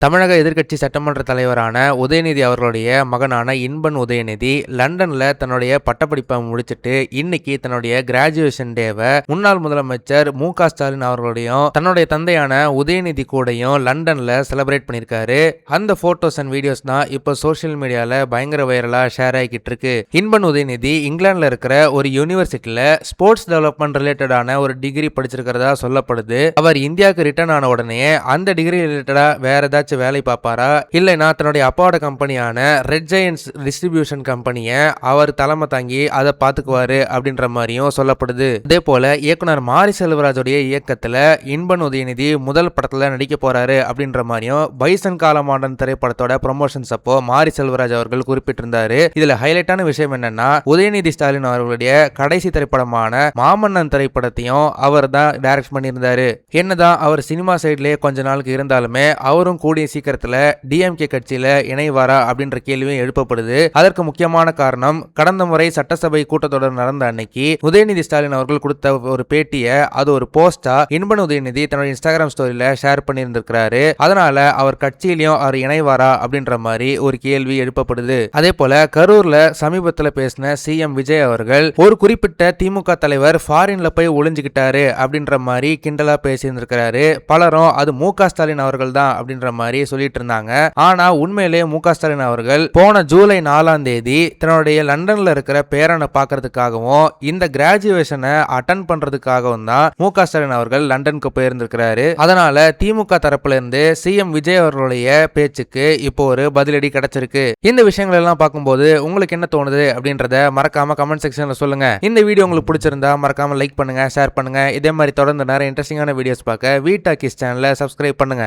தமிழக எதிர்க்கட்சி சட்டமன்ற தலைவரான உதயநிதி அவர்களுடைய மகனான இன்பன் உதயநிதி லண்டன்ல தன்னுடைய பட்டப்படிப்பை முடிச்சுட்டு இன்னைக்கு தன்னுடைய கிராஜுவேஷன் டேவை முன்னாள் முதலமைச்சர் மு.க. ஸ்டாலின் அவர்களுடையும் தன்னுடைய தந்தையான உதயநிதி கூடயும் லண்டன்ல செலிப்ரேட் பண்ணியிருக்காரு. அந்த போட்டோஸ் அண்ட் வீடியோஸ் தான் இப்போ சோசியல் மீடியால பயங்கர வைரலா ஷேர் ஆகிக்கிட்டு இருக்கு. இன்பன் உதயநிதி இங்கிலாந்துல இருக்கிற ஒரு யூனிவர்சிட்டியில ஸ்போர்ட்ஸ் டெவலப்மெண்ட் ரிலேட்டடான ஒரு டிகிரி படிச்சிருக்கிறதா சொல்லப்படுது. அவர் இந்தியாவுக்கு ரிட்டர்ன் ஆன உடனே அந்த டிகிரி ரிலேட்டடா வேற ஏதாச்சும் வேலை பார்ப்பாரா, இல்லைனா தன்னுடைய அப்பாவோட கம்பெனியான ரெட் ஜெயன்ட்ஸ் டிஸ்ட்ரிபியூஷன் கம்பெனியை அவர் தலைமை தாங்கி அதை பார்த்துக்குவாரு அப்படின்ற மாதிரியும் சொல்லப்படுது. அதே போல இயக்குனர் மாரி செல்வராஜுடைய இயக்கத்துல இன்பன் உதயநிதி முதல் படத்துல நடிக்க போறாரு அப்படின்ற மாதிரியும் பைசன் காலமாண்டன் திரைப்படத்தோட ப்ரமோஷன்ஸ் அப்போ மாரி செல்வராஜ் அவர்கள் குறிப்பிட்டிருந்தாரு. இதுல ஹைலைட்டான விஷயம் என்னன்னா, உதயநிதி ஸ்டாலின் அவர்களுடைய கடைசி திரைப்படமான மாமன்னன் திரைப்படத்தையும் அவர் தான் டைரக்ட் பண்ணியிருந்தாரு. என்னதான் அவர் சினிமா சைட்லயே கொஞ்ச நாளுக்கு இருந்தாலுமே அவரும் கூடிய சீக்கிரத்துல டிஎம்கே கட்சியில இணைவாரா அப்படின்ற கேள்வியும் எழுப்பப்படுது. அதற்கு முக்கியமான காரணம், கடந்த முறை சட்டசபை கூட்டத்தொடர் நடந்த அன்னைக்கு உதயநிதி ஸ்டாலின் அவர்கள் கொடுத்த ஒரு பேட்டியை அது ஒரு போஸ்டா இன்பன் உதயநிதி தன்னுடைய இன்ஸ்டாகிராம் ஸ்டோரியில ஷேர் பண்ணியிருந்திருக்கிறாரு. அதனால அவர் கட்சியிலையும் அவர் இணைவாரா அப்படின்ற மாதிரி ஒரு கேள்வி எழுப்பப்படுது. அதே போல கரூர்ல சமீபத்தில் பேசின சிஎம் விஜய் அவர்கள் ஒரு குறிப்பிட்ட திமுக தலைவர் ஃபாரின்ல போய் ஒளிஞ்சுக்கிட்டாரு அப்படின்ற மாதிரி கிண்டலா பேசியிருந்திருக்கிறாரு. பலரும் அது மு.க. ஸ்டாலின் அவர்கள் தான் அப்படின்ற மாதிரி சொல்லிட்டு இருந்தாங்க. ஆனா உண்மையிலேயே மு.க. ஸ்டாலின் அவர்கள் போன ஜூலை 4ஆம் தேதி தன்னுடைய லண்டன்ல இருக்கிற பேரனை பார்க்கறதுக்காகவும் இந்த கிராஜுவேஷனை அட்டெண்ட் பண்றதுக்காகவும் தான் மு.க. ஸ்டாலின் அவர்கள் லண்டனுக்கு போயிருந்திருக்கிறாரு. அதனால திமுக தரப்புல இருந்து சிஎம் விஜய் அவர்களுடைய பேச்சுக்கு இப்போ ஒரு பதிலடி கிடைச்சிருக்கு. இந்த விஷயங்கள் எல்லாம் பார்க்கும்போது உங்களுக்கு என்ன தோணுது அப்படின்றத மறக்காம கமெண்ட் செக்ஷன்ல சொல்லுங்க. இந்த வீடியோ உங்களுக்கு பிடிச்சிருந்தா மறக்காம லைக் பண்ணுங்க, ஷேர் பண்ணுங்க. இதே மாதிரி தொடர்ந்து நிறைய இன்ட்ரெஸ்டிங்கான வீடியோஸ் பார்க்க வீ டாக்கீஸ் சேனலை சப்ஸ்கிரைப் பண்ணுங்க.